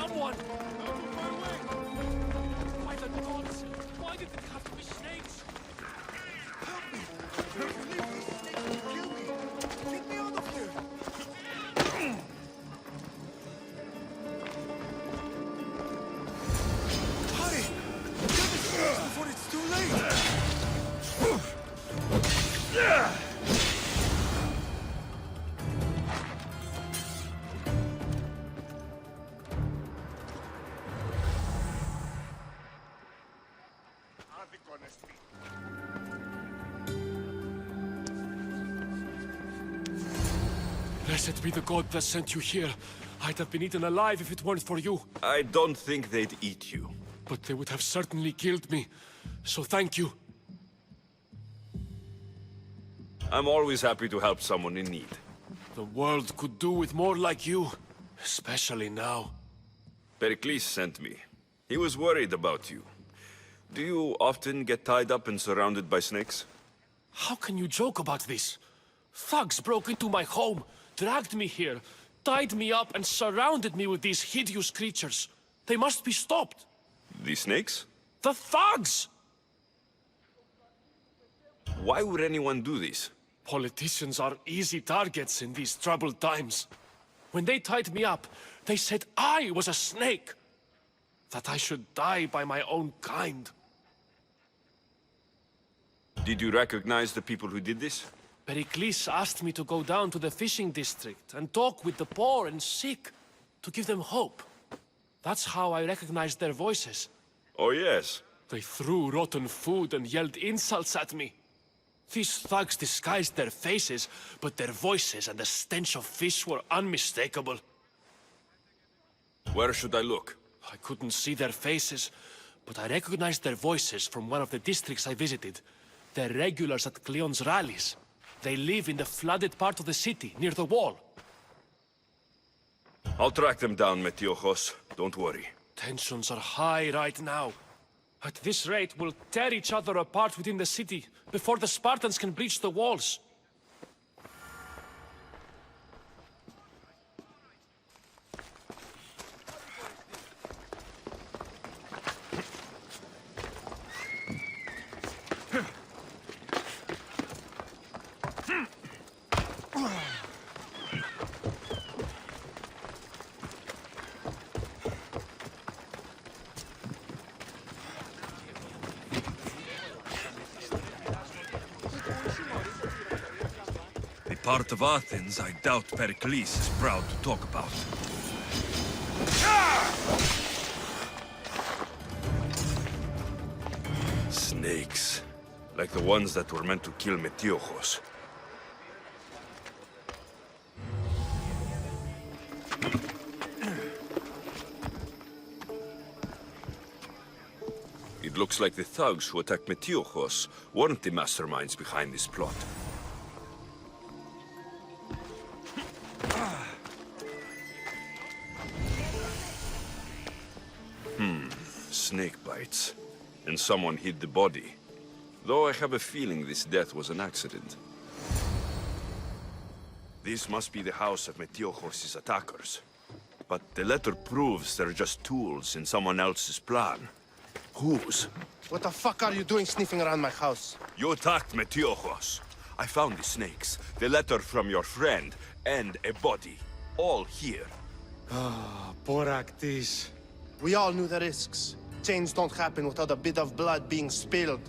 Someone! Why the gods? Why did it have to be snakes? Help me! If you leave these snakes will kill me! Get me out of here! Hurry! Kill the snakes before it's too late! Blessed be the god that sent you here. I'd have been eaten alive if it weren't for you. I don't think they'd eat you. But they would have certainly killed me. So thank you. I'm always happy to help someone in need. The world could do with more like you. Especially now. Pericles sent me. He was worried about you. Do you often get tied up and surrounded by snakes? How can you joke about this? Thugs broke into my home, dragged me here, tied me up and surrounded me with these hideous creatures. They must be stopped. The snakes? The thugs! Why would anyone do this? Politicians are easy targets in these troubled times. When they tied me up, they said I was a snake. That I should die by my own kind. Did you recognize the people who did this? Pericles asked me to go down to the fishing district and talk with the poor and sick, to give them hope. That's how I recognized their voices. Oh yes. They threw rotten food and yelled insults at me. These thugs disguised their faces, but their voices and the stench of fish were unmistakable. Where should I look? I couldn't see their faces, but I recognized their voices from one of the districts I visited. They're regulars at Cleon's rallies. They live in the flooded part of the city, near the wall. I'll track them down, Metiojos. Don't worry. Tensions are high right now. At this rate, we'll tear each other apart within the city, before the Spartans can breach the walls. The part of Athens I doubt Pericles is proud to talk about. Snakes. Like the ones that were meant to kill Metiojos. It looks like the thugs who attacked Metiojos weren't the masterminds behind this plot. Snake bites. And someone hid the body. Though I have a feeling this death was an accident. This must be the house of Metiojos' attackers. But the letter proves they're just tools in someone else's plan. Whose? What the fuck are you doing sniffing around my house? You attacked Metiojos. I found the snakes, the letter from your friend, and a body. All here. Boraktis. We all knew the risks. Change don't happen without a bit of blood being spilled.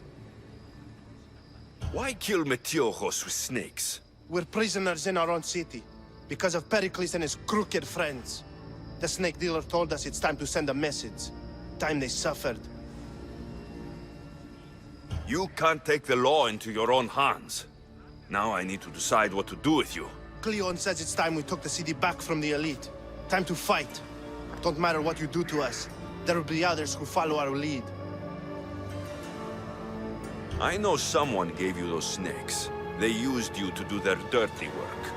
Why kill Metiojos with snakes? We're prisoners in our own city, because of Pericles and his crooked friends. The snake dealer told us it's time to send a message. Time they suffered. You can't take the law into your own hands. Now I need to decide what to do with you. Cleon says it's time we took the city back from the elite. Time to fight. Don't matter what you do to us. There will be others who follow our lead. I know someone gave you those snakes. They used you to do their dirty work.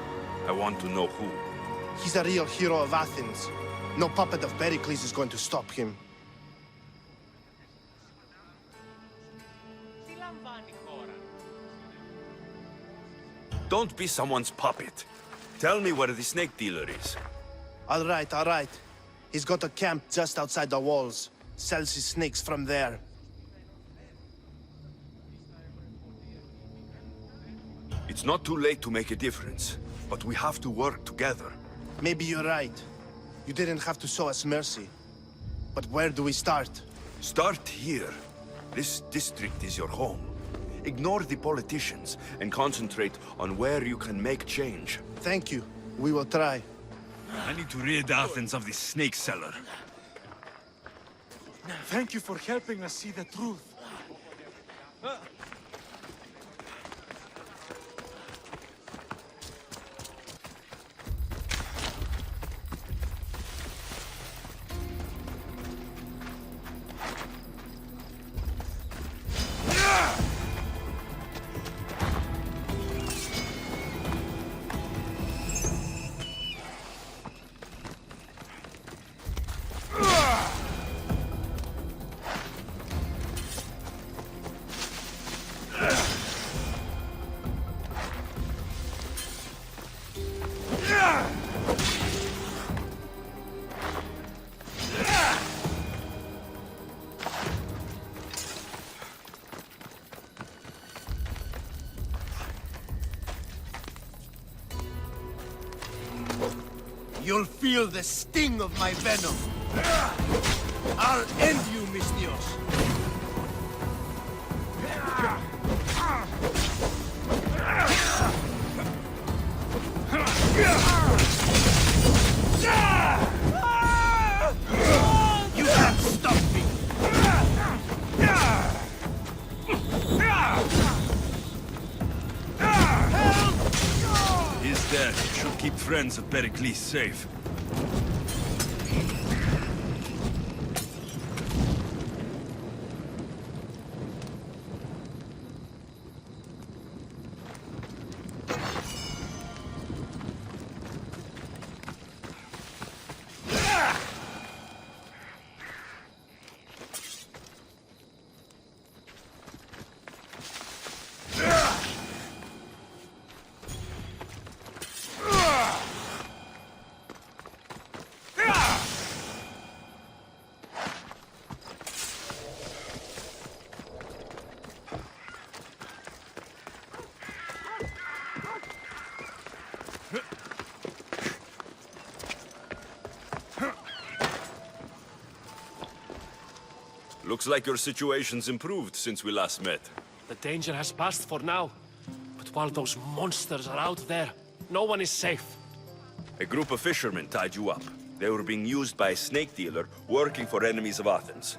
I want to know who. He's a real hero of Athens. No puppet of Pericles is going to stop him. Don't be someone's puppet. Tell me where the snake dealer is. All right, all right. He's got a camp just outside the walls. Sells his snakes from there. It's not too late to make a difference, but we have to work together. Maybe you're right. You didn't have to show us mercy. But where do we start? Start here. This district is your home. Ignore the politicians and concentrate on where you can make change. Thank you. We will try. I need to rid Athens of this snake seller. Thank you for helping us see the truth. You'll feel the sting of my venom. I'll end you, Mistios. You can't stop me. His death should keep friends of Pericles safe. Looks like your situation's improved since we last met. The danger has passed for now. But while those monsters are out there, no one is safe. A group of fishermen tied you up. They were being used by a snake dealer working for enemies of Athens.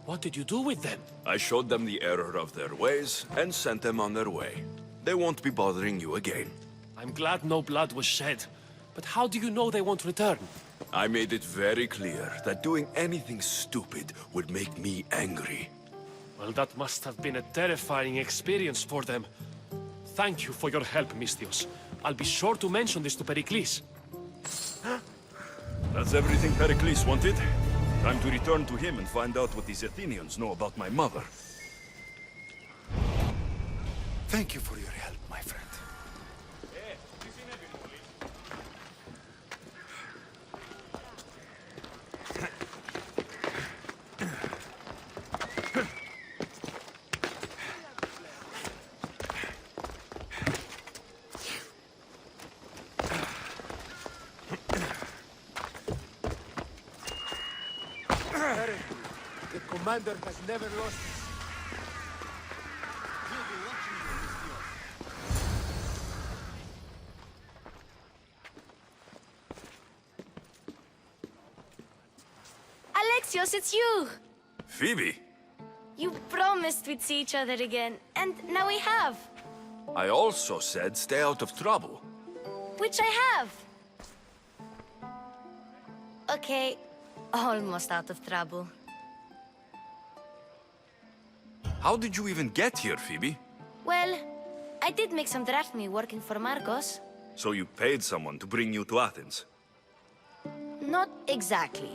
What did you do with them? I showed them the error of their ways and sent them on their way. They won't be bothering you again. I'm glad no blood was shed. But how do you know they won't return? I made it very clear that doing anything stupid would make me angry. Well, that must have been a terrifying experience for them. Thank you for your help, Mistios. I'll be sure to mention this to Pericles. That's everything Pericles wanted. Time to return to him and find out what these Athenians know about my mother. Thank you for your help, my friend. The commander has never lost his... He'll be watching you, Mistios. Alexios, it's you! Phoebe! You promised we'd see each other again, and now we have. I also said stay out of trouble. Which I have. Okay, almost out of trouble. How did you even get here, Phoebe? Well, I did make some drachmi working for Marcos. So you paid someone to bring you to Athens? Not exactly.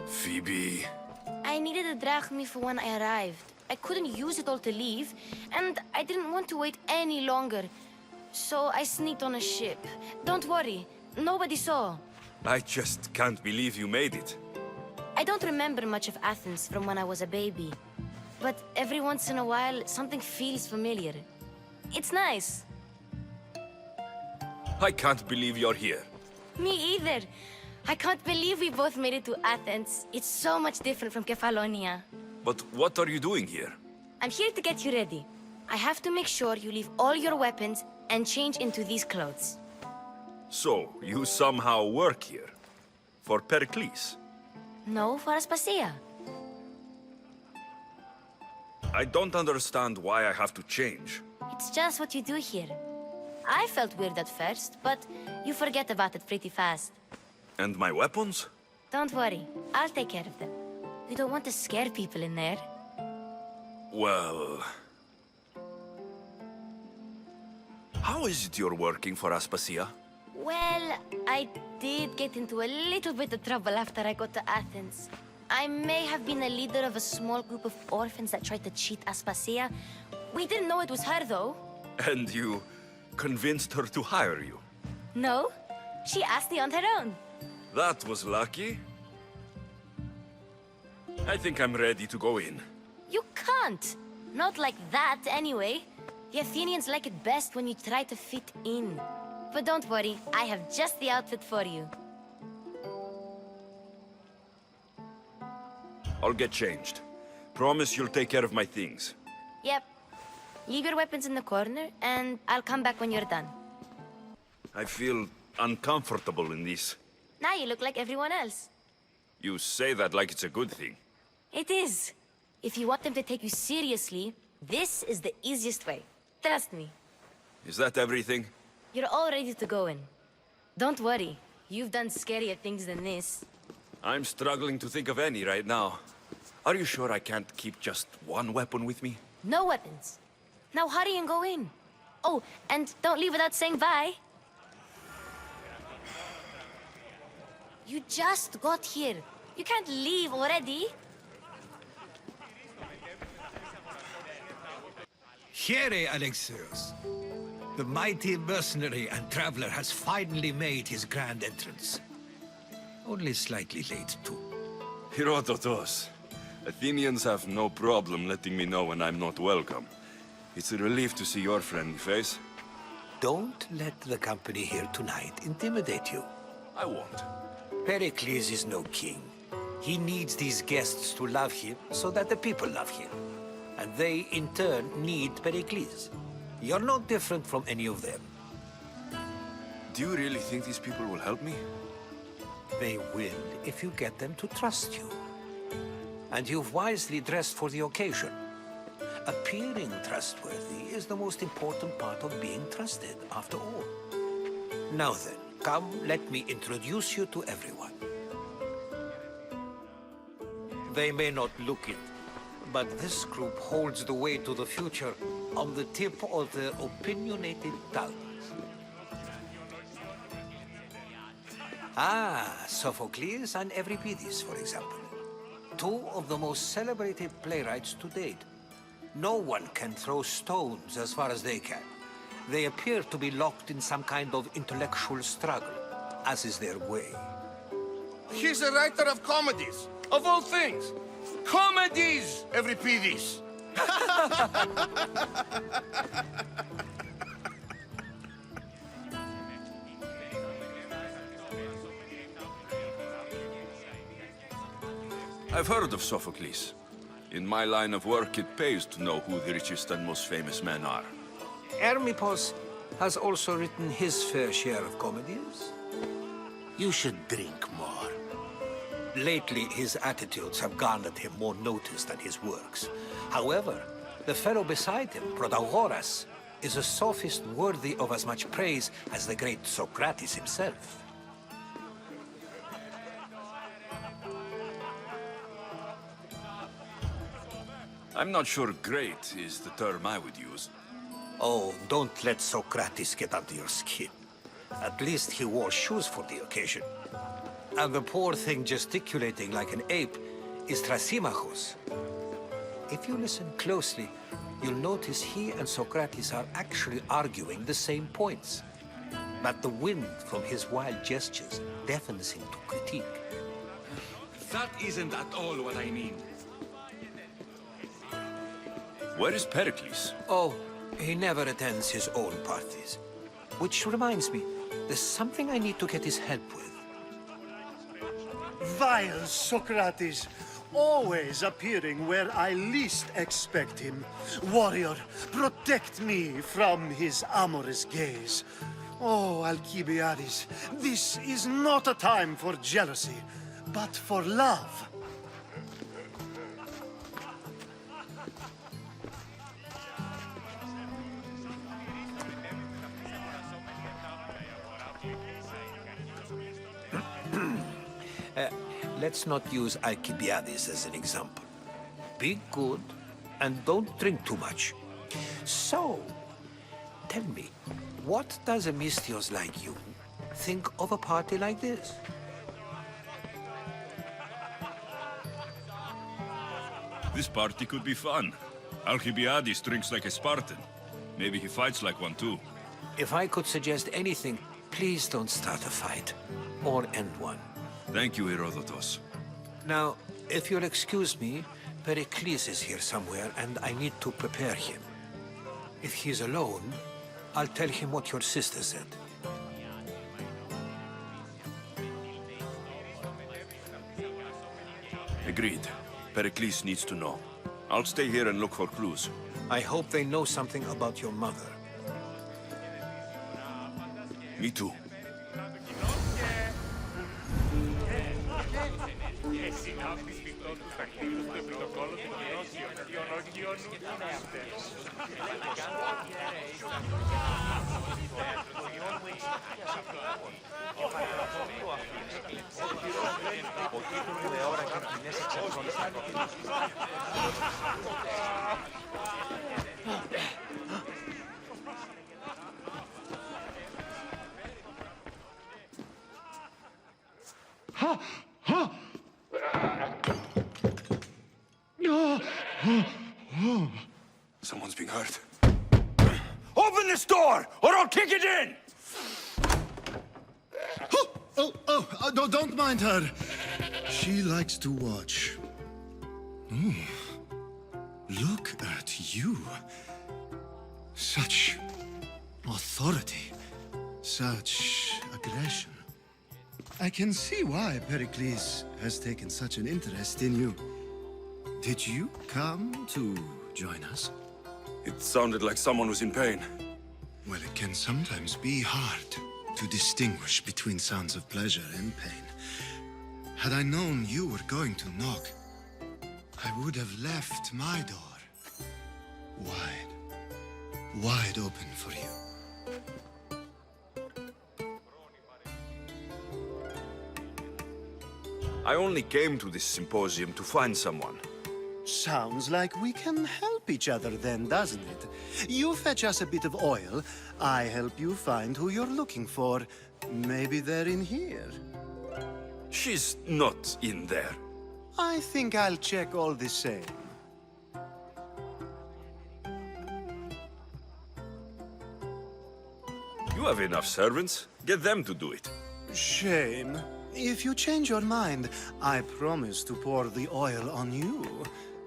Phoebe... I needed a drachmi for when I arrived. I couldn't use it all to leave, and I didn't want to wait any longer. So I sneaked on a ship. Don't worry, nobody saw. I just can't believe you made it. I don't remember much of Athens from when I was a baby. But every once in a while, something feels familiar. It's nice. I can't believe you're here. Me either. I can't believe we both made it to Athens. It's so much different from Kefalonia. But what are you doing here? I'm here to get you ready. I have to make sure you leave all your weapons and change into these clothes. So, you somehow work here? For Pericles? No, for Aspasia. I don't understand why I have to change. It's just what you do here. I felt weird at first, but you forget about it pretty fast. And my weapons? Don't worry, I'll take care of them. You don't want to scare people in there. Well... How is it you're working for Aspasia? Well, I did get into a little bit of trouble after I got to Athens. I may have been a leader of a small group of orphans that tried to cheat Aspasia. We didn't know it was her, though. And you convinced her to hire you? No, she asked me on her own. That was lucky. I think I'm ready to go in. You can't. Not like that, anyway. The Athenians like it best when you try to fit in. But don't worry, I have just the outfit for you. I'll get changed. Promise you'll take care of my things. Yep. Leave your weapons in the corner, and I'll come back when you're done. I feel uncomfortable in this. Now you look like everyone else. You say that like it's a good thing. It is. If you want them to take you seriously, this is the easiest way. Trust me. Is that everything? You're all ready to go in. Don't worry. You've done scarier things than this. I'm struggling to think of any right now. Are you sure I can't keep just one weapon with me? No weapons. Now hurry and go in. Oh, and don't leave without saying bye. You just got here. You can't leave already. Here, Alexios. The mighty mercenary and traveler has finally made his grand entrance. Only slightly late, too. Herodotos. Athenians have no problem letting me know when I'm not welcome. It's a relief to see your friendly face. Don't let the company here tonight intimidate you. I won't. Pericles is no king. He needs these guests to love him so that the people love him. And they, in turn, need Pericles. You're no different from any of them. Do you really think these people will help me? They will if you get them to trust you. And you've wisely dressed for the occasion. Appearing trustworthy is the most important part of being trusted, after all. Now then, come, let me introduce you to everyone. They may not look it, but this group holds the way to the future on the tip of their opinionated tongues. Ah, Sophocles and Euripides, for example. Two of the most celebrated playwrights to date. No one can throw stones as far as they can. They appear to be locked in some kind of intellectual struggle, as is their way. He's a writer of comedies, of all things. Comedies, Euripides. I've heard of Sophocles. In my line of work, it pays to know who the richest and most famous men are. Hermippos has also written his fair share of comedies. You should drink more. Lately, his attitudes have garnered him more notice than his works. However, the fellow beside him, Protagoras, is a sophist worthy of as much praise as the great Socrates himself. I'm not sure great is the term I would use. Oh, don't let Socrates get under your skin. At least he wore shoes for the occasion. And the poor thing gesticulating like an ape is Thrasymachus. If you listen closely, you'll notice he and Socrates are actually arguing the same points. but the wind from his wild gestures deafens him to critique. That isn't at all what I mean. Where is Pericles? Oh, he never attends his own parties. Which reminds me, there's something I need to get his help with. Vile Socrates, always appearing where I least expect him. Warrior, protect me from his amorous gaze. Oh, Alcibiades, this is not a time for jealousy, but for love. Let's not use Alcibiades as an example. Be good and don't drink too much. So, tell me, what does a Mystios like you think of a party like this? This party could be fun. Alcibiades drinks like a Spartan. Maybe he fights like one too. If I could suggest anything, please don't start a fight or end one. Thank you, Herodotus. Now, if you'll excuse me, Pericles is here somewhere and I need to prepare him. If he's alone, I'll tell him what your sister said. Agreed. Pericles needs to know. I'll stay here and look for clues. I hope they know something about your mother. Me too. Someone's being hurt. Open this door, or I'll kick it in! No, don't mind her. She likes to watch. Oh, look at you. Such authority, such aggression. I can see why Pericles has taken such an interest in you. Did you come to join us? It sounded like someone was in pain. Well, it can sometimes be hard to distinguish between sounds of pleasure and pain. Had I known you were going to knock, I would have left my door wide open for you. I only came to this symposium to find someone. Sounds like we can help each other then, doesn't it? You fetch us a bit of oil, I help you find who you're looking for. Maybe they're in here. She's not in there. I think I'll check all the same. You have enough servants. Get them to do it. Shame. If you change your mind, I promise to pour the oil on you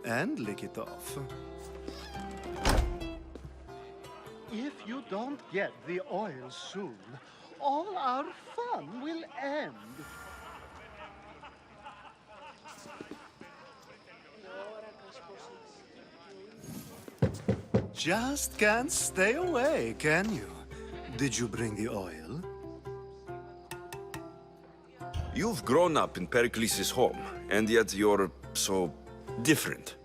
and lick it off. If you don't get the oil soon, all our fun will end. Just can't stay away, can you? Did you bring the oil? You've grown up in Pericles' home, and yet you're so different.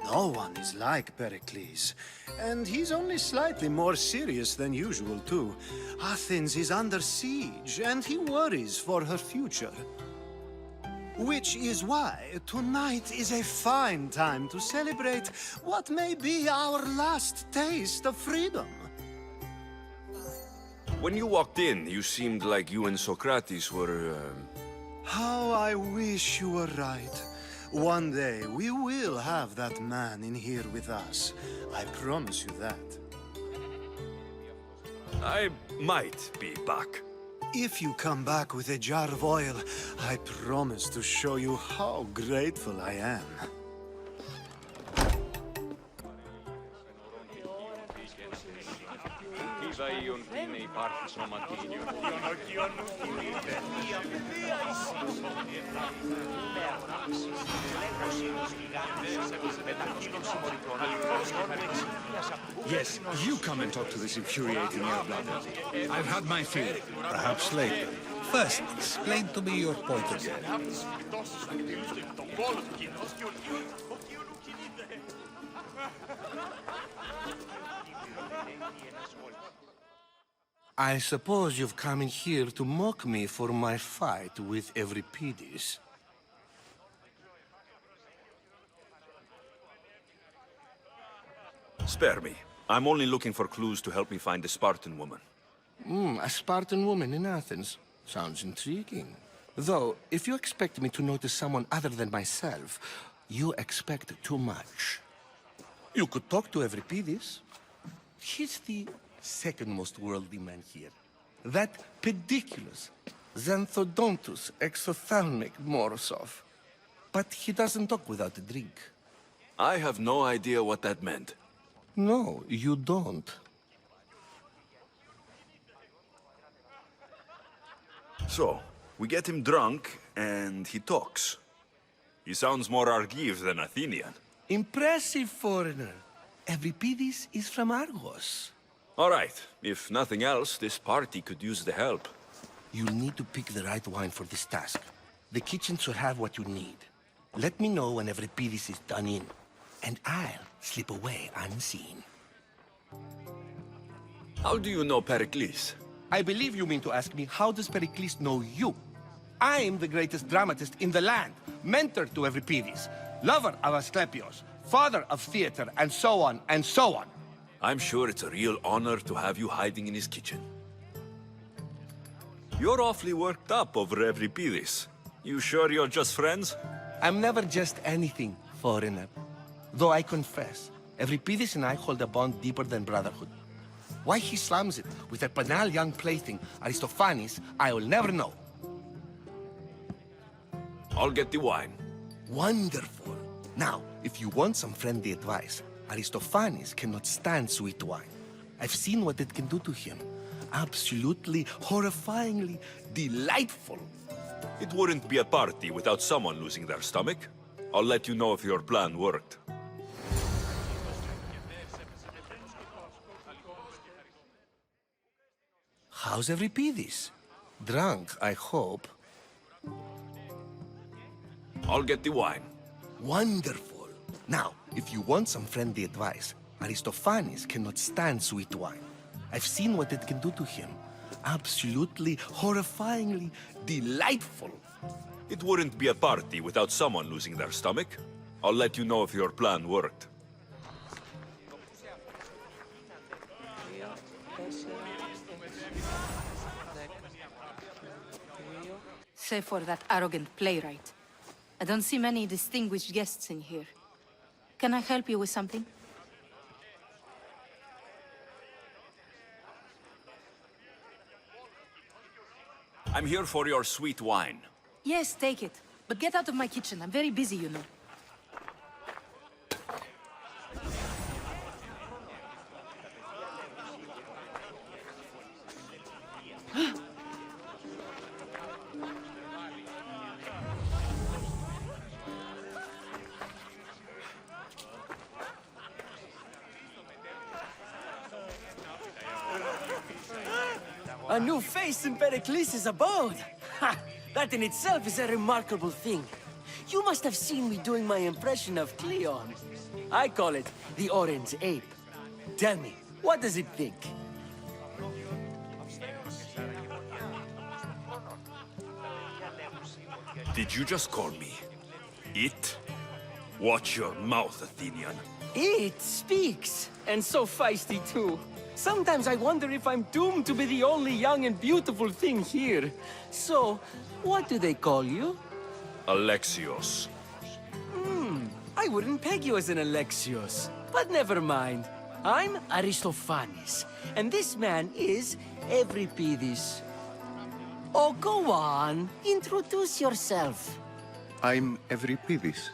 No one is like Pericles. And he's only slightly more serious than usual, too. Athens is under siege, and he worries for her future. Which is why tonight is a fine time to celebrate what may be our last taste of freedom. When you walked in, you seemed like you and Socrates were, How I wish you were right. One day we will have that man in here with us. I promise you that. I might be back. If you come back with a jar of oil, I promise to show you how grateful I am. Yes, you come and talk to this infuriating blood. I've had my fill. Perhaps later. First, explain to me your point of view. I suppose you've come in here to mock me for my fight with Euripides. Spare me. I'm only looking for clues to help me find a Spartan woman. A Spartan woman in Athens. Sounds intriguing. Though, if you expect me to notice someone other than myself, you expect too much. You could talk to Euripides. He's the second most worldly man here. That pediculous, xanthodontus exophthalmic Morosov. But he doesn't talk without a drink. I have no idea what that meant. No, you don't. So, we get him drunk, and he talks. He sounds more Argive than Athenian. Impressive, foreigner. Euripides is from Argos. All right, if nothing else, this party could use the help. You'll need to pick the right wine for this task. The kitchen should have what you need. Let me know when Euripides is done in, and I'll slip away unseen. How do you know Pericles? I believe you mean to ask me, how does Pericles know you? I'm the greatest dramatist in the land, mentor to Euripides, lover of Asclepios, father of theater, and so on, and so on. I'm sure it's a real honor to have you hiding in his kitchen. You're awfully worked up over Euripides. You sure you're just friends? I'm never just anything, foreigner. Though I confess, Euripides and I hold a bond deeper than brotherhood. Why he slams it with that banal young plaything, Aristophanes, I will never know. I'll get the wine. Wonderful. Now, if you want some friendly advice, Aristophanes cannot stand sweet wine. I've seen what it can do to him. Absolutely, horrifyingly delightful. It wouldn't be a party without someone losing their stomach. I'll let you know if your plan worked. How's Euripides? Drunk, I hope. I'll get the wine. Wonderful. Now, if you want some friendly advice, Aristophanes cannot stand sweet wine. I've seen what it can do to him. Absolutely, horrifyingly delightful. It wouldn't be a party without someone losing their stomach. I'll let you know if your plan worked. Save for that arrogant playwright. I don't see many distinguished guests in here. Can I help you with something? I'm here for your sweet wine. Yes, take it. But get out of my kitchen. I'm very busy, you know. A new face in Pericles' abode! Ha! That in itself is a remarkable thing. You must have seen me doing my impression of Cleon. I call it the Orange Ape. Tell me, what does it think? Did you just call me it? Watch your mouth, Athenian. It speaks, and so feisty too. Sometimes I wonder if I'm doomed to be the only young and beautiful thing here. So, what do they call you? Alexios. I wouldn't peg you as an Alexios, but never mind. I'm Aristophanes, and this man is Euripides. Oh, go on. Introduce yourself. I'm Euripides.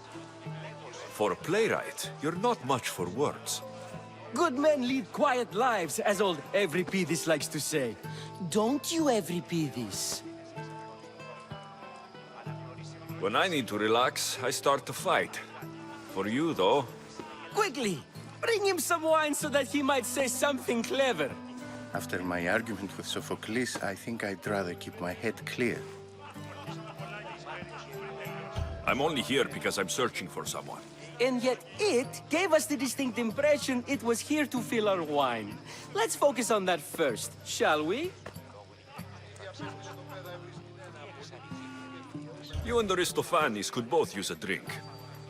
For a playwright, you're not much for words. Good men lead quiet lives, as old Euripides likes to say. Don't you, Euripides? When I need to relax, I start to fight. For you, though, Quickly, bring him some wine so that he might say something clever. After my argument with Sophocles, I think I'd rather keep my head clear. I'm only here because I'm searching for someone. And yet it gave us the distinct impression it was here to fill our wine. Let's focus on that first, shall we? You and Aristophanes could both use a drink.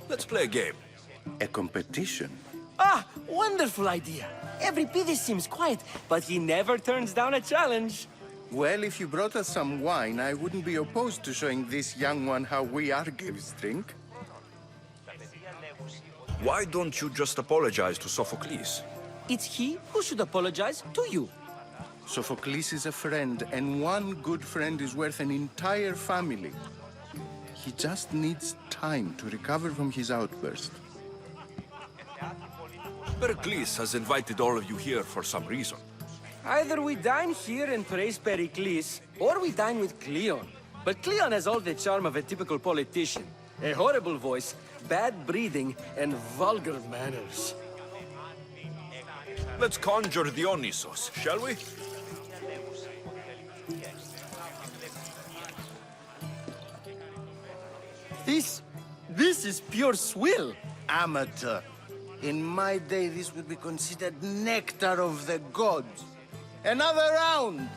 Let's play a game. A competition? Ah, wonderful idea. Euripides seems quiet, but he never turns down a challenge. Well, if you brought us some wine, I wouldn't be opposed to showing this young one how we Argives drink. Why don't you just apologize to Sophocles? It's he who should apologize to you. Sophocles is a friend, and one good friend is worth an entire family. He just needs time to recover from his outburst. Pericles has invited all of you here for some reason. Either we dine here and praise Pericles, or we dine with Cleon. But Cleon has all the charm of a typical politician. A horrible voice, bad breeding, and vulgar manners. Let's conjure Dionysos, shall we? This is pure swill. Amateur. In my day, this would be considered nectar of the gods. Another round!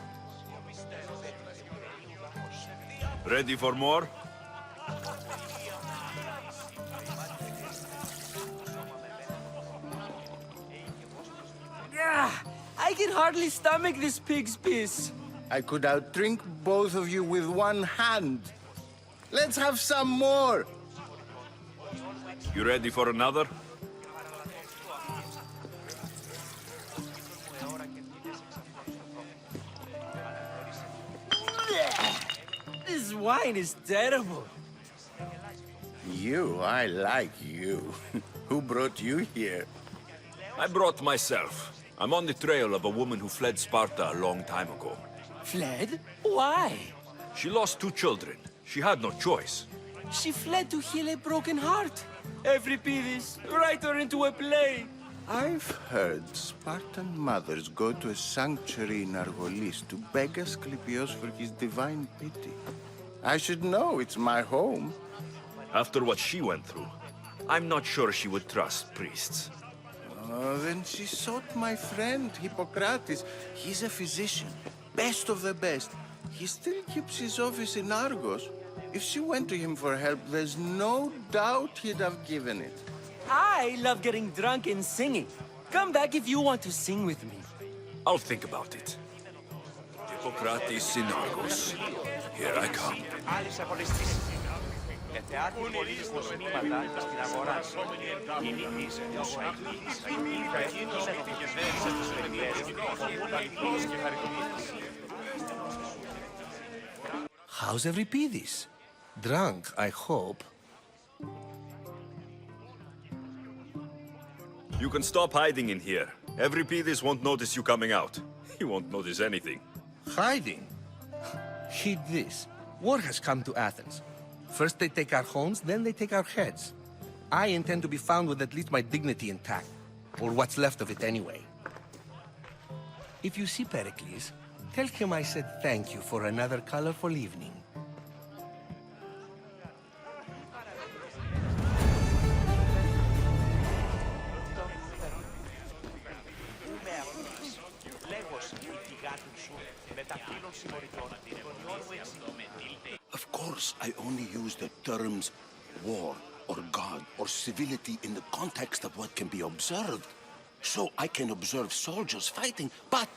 Ready for more? I can hardly stomach this pig's piss. I could outdrink both of you with one hand. Let's have some more! You ready for another? This wine is terrible. I like you. Who brought you here? I brought myself. I'm on the trail of a woman who fled Sparta a long time ago. Fled? Why? She lost 2 children. She had no choice. She fled to heal a broken heart. Euripides, write her into a play. I've heard Spartan mothers go to a sanctuary in Argolis to beg Asclepios for his divine pity. I should know, it's my home. After what she went through, I'm not sure she would trust priests. Oh, then she sought my friend, Hippocrates. He's a physician, best of the best. He still keeps his office in Argos. If she went to him for help, there's no doubt he'd have given it. I love getting drunk and singing. Come back if you want to sing with me. I'll think about it. Hippocrates in Argos. Here I come. How's Euripides? Drunk, I hope. You can stop hiding in here. Euripides won't notice you coming out. He won't notice anything. Hiding? Heed this. War has come to Athens. First they take our homes, then they take our heads. I intend to be found with at least my dignity intact. Or what's left of it anyway. If you see Pericles, tell him I said thank you for another colorful evening. Of course, I only use the terms war or God or civility in the context of what can be observed. So I can observe soldiers fighting, but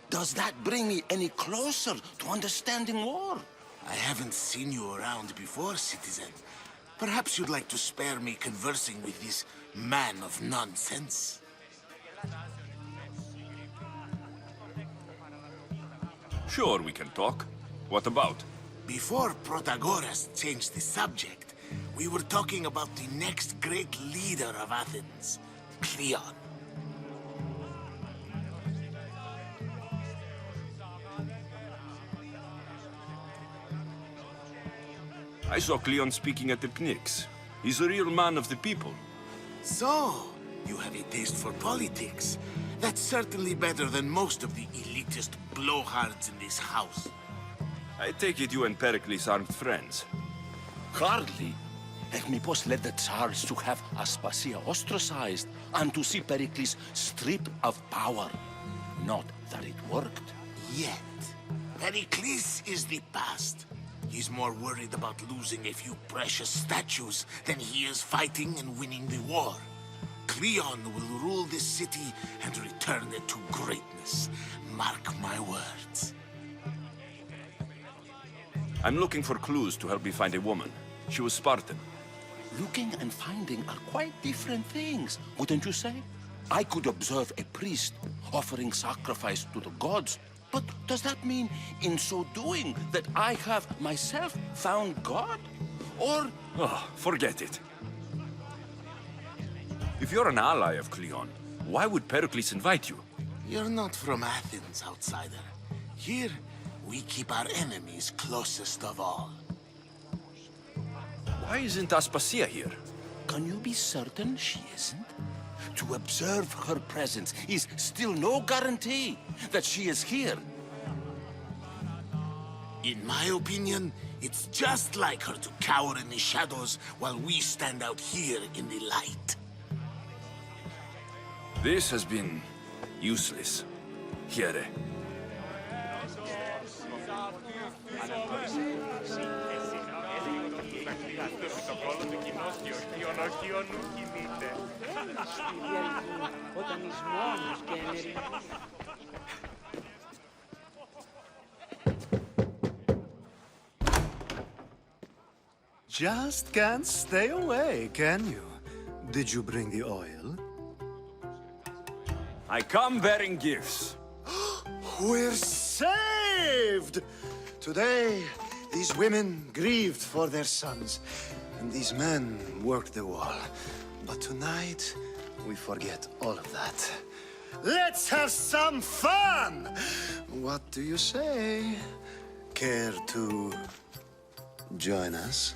does that bring me any closer to understanding war? I haven't seen you around before, citizen. Perhaps you'd like to spare me conversing with this man of nonsense? Sure, we can talk. What about? Before Protagoras changed the subject, we were talking about the next great leader of Athens, Cleon. I saw Cleon speaking at the Pnyx. He's a real man of the people. So, you have a taste for politics. That's certainly better than most of the elitist blowhards in this house. I take it you and Pericles aren't friends. Hardly. Hermippos led the Tsars to have Aspasia ostracized and to see Pericles stripped of power. Not that it worked. Yet, Pericles is the past. He's more worried about losing a few precious statues than he is fighting and winning the war. Cleon will rule this city and return it to greatness. Mark my words. I'm looking for clues to help me find a woman. She was Spartan. Looking and finding are quite different things, wouldn't you say? I could observe a priest offering sacrifice to the gods, but does that mean, in so doing, that I have myself found God? Or... Oh, forget it. If you're an ally of Cleon, why would Pericles invite you? You're not from Athens, outsider. Here, we keep our enemies closest of all. Why isn't Aspasia here? Can you be certain she isn't? To observe her presence is still no guarantee that she is here. In my opinion, it's just like her to cower in the shadows while we stand out here in the light. This has been useless. Here. Just can't stay away, can you? Did you bring the oil? I come bearing gifts. We're saved! Today, these women grieved for their sons, and these men worked the wall. But tonight, we forget all of that. Let's have some fun! What do you say? Care to join us?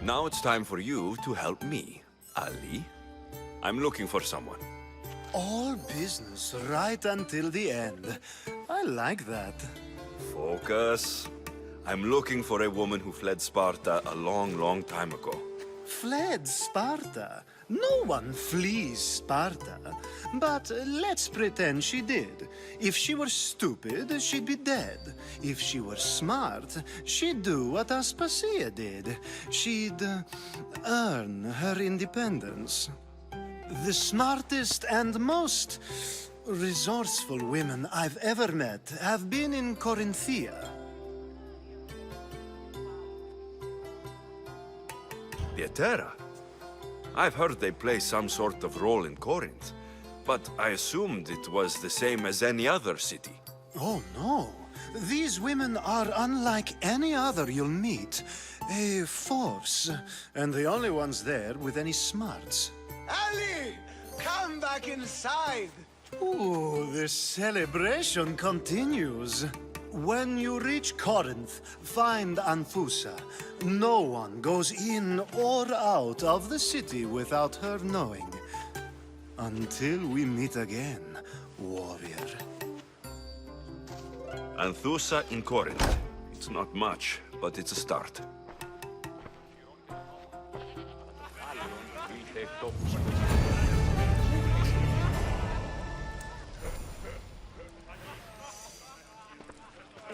Now it's time for you to help me, Ali. I'm looking for someone. All business right until the end. I like that. Focus. I'm looking for a woman who fled Sparta a long, long time ago. Fled Sparta? No one flees Sparta. But let's pretend she did. If she were stupid, she'd be dead. If she were smart, she'd do what Aspasia did. She'd earn her independence. The smartest and most resourceful women I've ever met have been in Corinthia. Pietera? I've heard they play some sort of role in Corinth, but I assumed it was the same as any other city. Oh, no. These women are unlike any other you'll meet. A force, and the only ones there with any smarts. Ali! Come back inside! Ooh, the celebration continues. When you reach Corinth, find Anthusa. No one goes in or out of the city without her knowing. Until we meet again, warrior. Anthusa in Corinth. It's not much, but it's a start.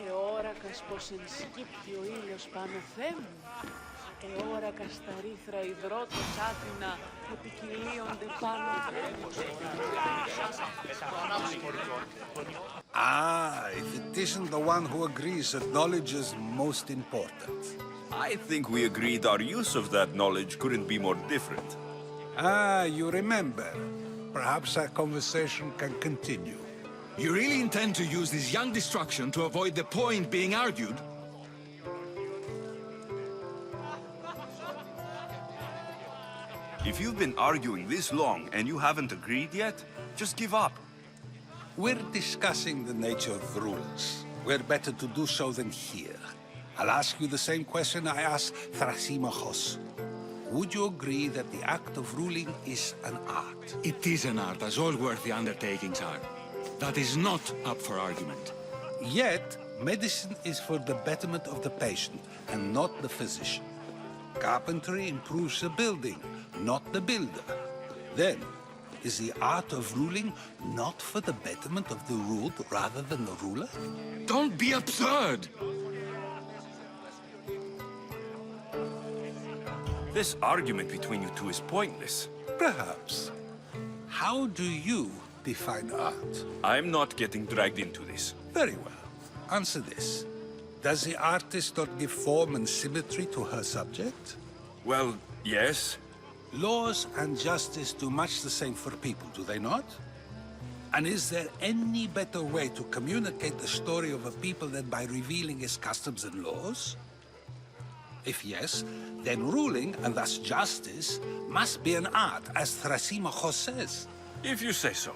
Εώρακας πως ενσκύπτει ο ήλιος πάνω Θεέ μου. Εώρακας τα ρήθρα υδρότες Άθηνα που ποικιλίονται πάνω Θεέ μου. Ah, if it isn't the one who agrees that knowledge is most important. I think we agreed our use of that knowledge couldn't be more different. Ah, you remember. perhaps our conversation can continue. You really intend to use this young destruction to avoid the point being argued? If you've been arguing this long and you haven't agreed yet, just give up. We're discussing the nature of rules. We're better to do so than here. I'll ask you the same question I asked Thrasimachos. Would you agree that the act of ruling is an art? It is an art, as all worthy undertakings are. That is not up for argument. Yet, medicine is for the betterment of the patient and not the physician. Carpentry improves the building, not the builder. Then, is the art of ruling not for the betterment of the ruled rather than the ruler? Don't be absurd! This argument between you two is pointless. Perhaps. How do you define art? I'm not getting dragged into this. Very well. Answer this. Does the artist not give form and symmetry to her subject? Well, yes. Laws and justice do much the same for people, do they not? And is there any better way to communicate the story of a people than by revealing its customs and laws? If yes, then ruling, and thus justice, must be an art, as Thrasimachos says. If you say so.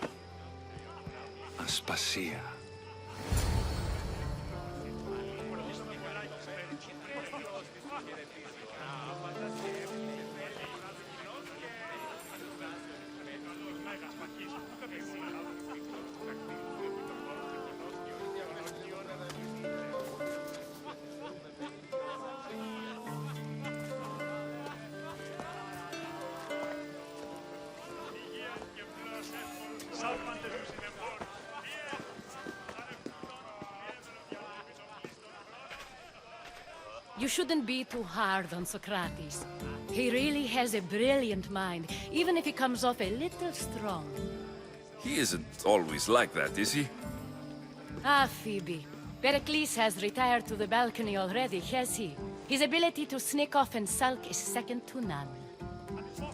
Aspasia. You shouldn't be too hard on Socrates. He really has a brilliant mind, even if he comes off a little strong. He isn't always like that, is he? Ah, Phoebe. Pericles has retired to the balcony already, has he? His ability to sneak off and sulk is second to none.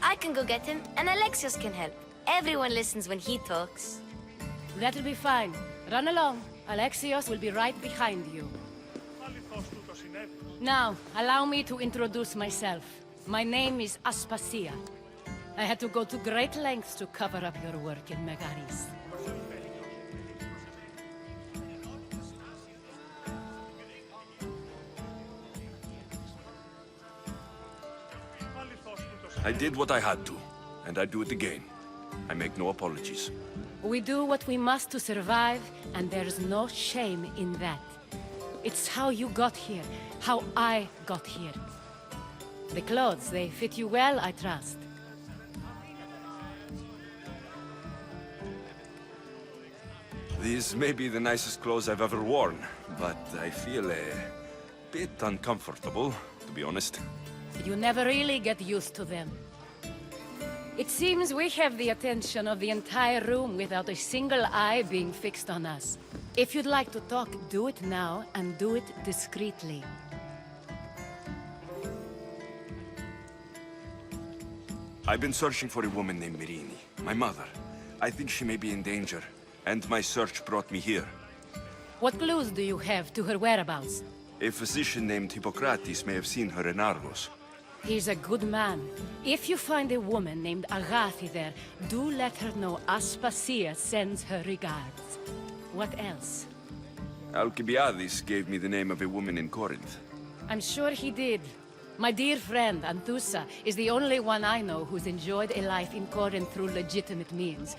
I can go get him, and Alexios can help. Everyone listens when he talks. That'll be fine. Run along. Alexios will be right behind you. Now, allow me to introduce myself. My name is Aspasia. I had to go to great lengths to cover up your work in Megaris. I did what I had to, and I do it again. I make no apologies. We do what we must to survive, and there's no shame in that. It's how you got here, how I got here. The clothes, they fit you well, I trust. These may be the nicest clothes I've ever worn, but I feel a bit uncomfortable, to be honest. You never really get used to them. It seems we have the attention of the entire room without a single eye being fixed on us. If you'd like to talk, do it now, and do it discreetly. I've been searching for a woman named Mirini, my mother. I think she may be in danger, and my search brought me here. What clues do you have to her whereabouts? A physician named Hippocrates may have seen her in Argos. He's a good man. If you find a woman named Agathi there, do let her know Aspasia sends her regards. What else? Alcibiades gave me the name of a woman in Corinth. I'm sure he did. My dear friend, Anthusa, is the only one I know who's enjoyed a life in Corinth through legitimate means.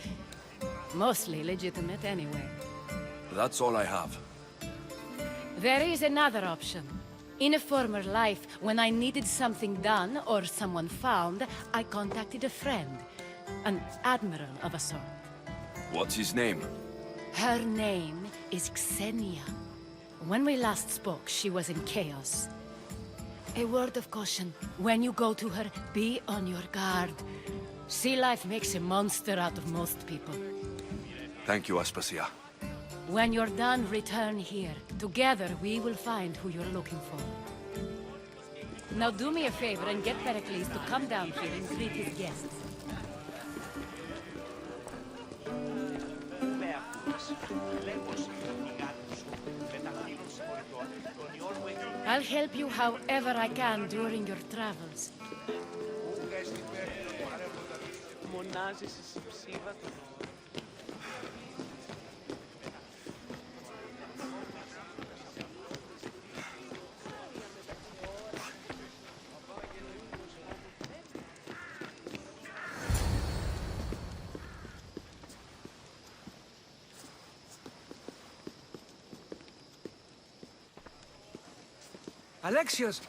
Mostly legitimate, anyway. That's all I have. There is another option. In a former life, when I needed something done or someone found, I contacted a friend. An admiral of a sort. What's his name? Her name is Xenia. When we last spoke, she was in chaos. A word of caution. When you go to her, be on your guard. Sea life makes a monster out of most people. Thank you, Aspasia. When you're done, return here. Together, we will find who you're looking for. Now do me a favor and get Pericles to come down here and greet his guests. I'll help you however I can during your travels. Μονάζει στη συψίδα του. Alexios!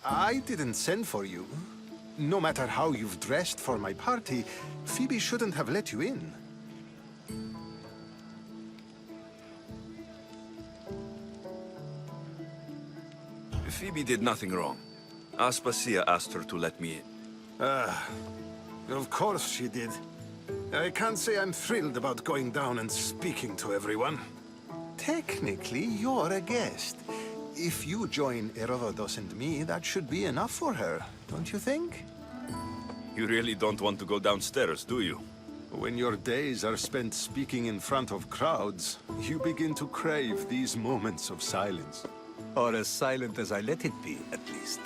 I didn't send for you. No matter how you've dressed for my party, Phoebe shouldn't have let you in. Phoebe did nothing wrong. Aspasia asked her to let me in. Of course she did. I can't say I'm thrilled about going down and speaking to everyone. Technically, you're a guest. If you join Herodotus and me, that should be enough for her, don't you think? You really don't want to go downstairs, do you? When your days are spent speaking in front of crowds, you begin to crave these moments of silence. Or as silent as I let it be, at least.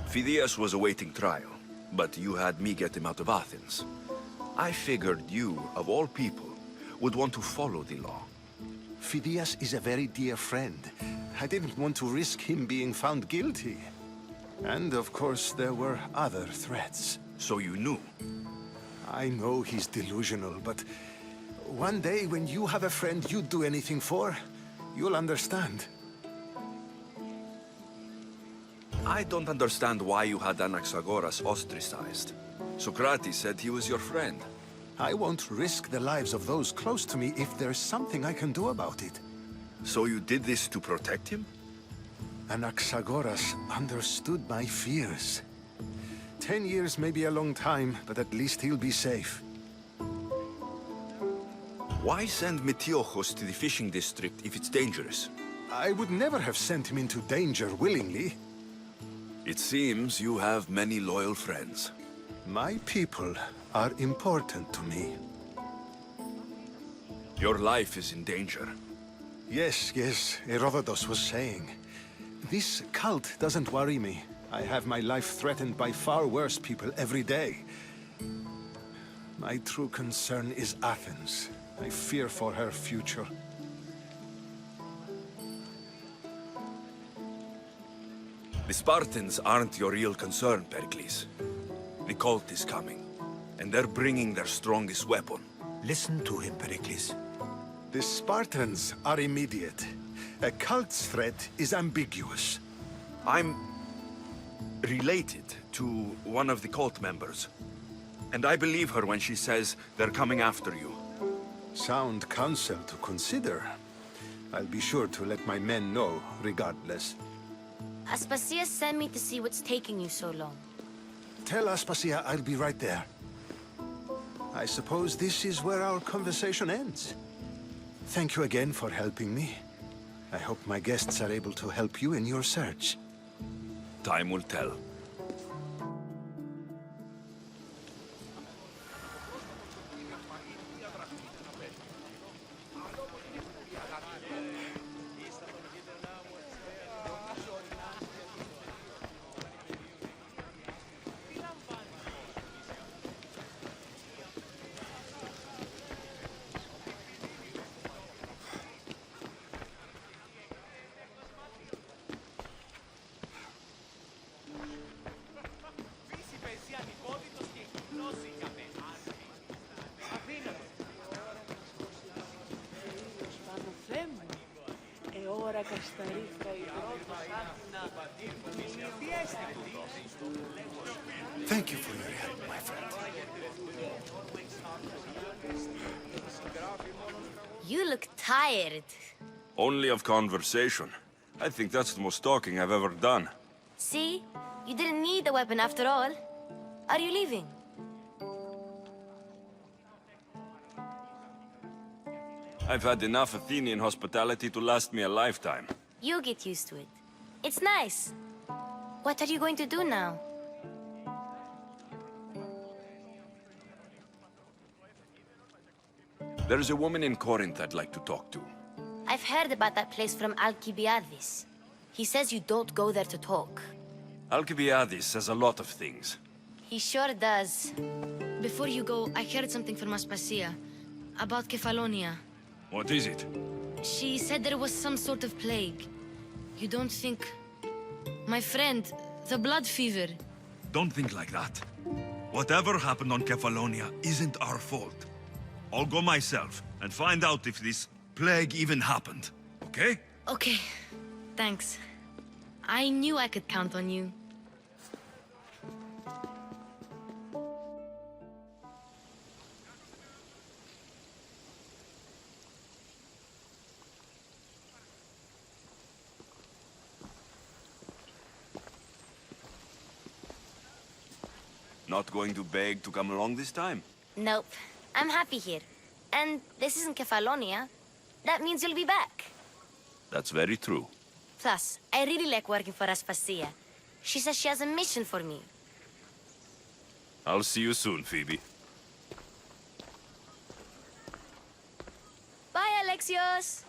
Phidias was awaiting trial, but you had me get him out of Athens. I figured you, of all people, would want to follow the law. Phidias is a very dear friend. I didn't want to risk him being found guilty. And of course, there were other threats. So you knew? I know he's delusional, but one day when you have a friend you'd do anything for, you'll understand. I don't understand why you had Anaxagoras ostracized. Socrates said he was your friend. I won't risk the lives of those close to me if there's something I can do about it. So you did this to protect him? Anaxagoras understood my fears. 10 years may be a long time, but at least he'll be safe. Why send Metiochos to the fishing district if it's dangerous? I would never have sent him into danger willingly. It seems you have many loyal friends. My people are important to me. Your life is in danger. Yes, Herodotus was saying. This cult doesn't worry me. I have my life threatened by far worse people every day. My true concern is Athens. I fear for her future. The Spartans aren't your real concern, Pericles. The cult is coming, and they're bringing their strongest weapon. Listen to him, Pericles. The Spartans are immediate. A cult's threat is ambiguous. I'm related to one of the cult members, and I believe her when she says they're coming after you. Sound counsel to consider. I'll be sure to let my men know, regardless. Aspasia sent me to see what's taking you so long. Tell Aspasia I'll be right there. I suppose this is where our conversation ends. Thank you again for helping me. I hope my guests are able to help you in your search. Time will tell. Thank you for your help, my friend. You look tired. Only of conversation. I think that's the most talking I've ever done. See? You didn't need the weapon after all. Are you leaving? I've had enough Athenian hospitality to last me a lifetime. You'll get used to it. It's nice. What are you going to do now? There's a woman in Corinth I'd like to talk to. I've heard about that place from Alcibiades. He says you don't go there to talk. Alcibiades says a lot of things. He sure does. Before you go, I heard something from Aspasia about Kefalonia. What is it? She said there was some sort of plague. You don't think... My friend, the blood fever. Don't think like that. Whatever happened on Kefalonia isn't our fault. I'll go myself and find out if this plague even happened, okay? Okay, thanks. I knew I could count on you. Not going to beg to come along this time? Nope. I'm happy here. And this isn't Kefalonia. That means you'll be back. That's very true. Plus, I really like working for Aspasia. She says she has a mission for me. I'll see you soon, Phoebe. Bye, Alexios!